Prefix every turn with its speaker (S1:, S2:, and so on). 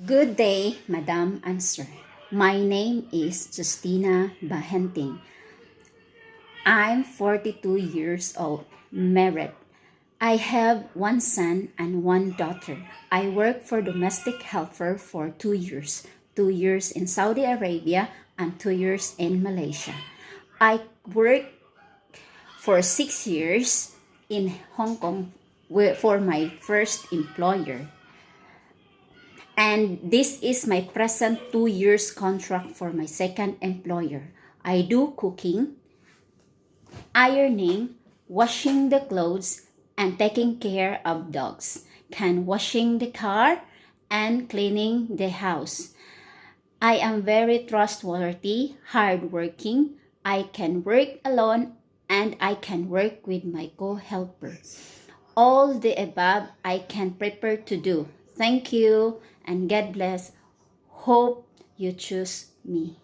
S1: Good day, Madam and Sir. My name is Justina Bahenting. I'm 42 years old, married. I have one son and one daughter. I work for domestic helper for 2 years, 2 years in Saudi Arabia and 2 years in Malaysia. I worked for 6 years in Hong Kong for my first employer. And this is my present 2 years contract for my second employer. I do cooking, ironing, washing the clothes, and taking care of dogs, can washing the car, and cleaning the house. I am very trustworthy, hardworking. I can work alone and I can work with my co-helper. All the above I can prepare to do. Thank you and God bless. Hope you choose me.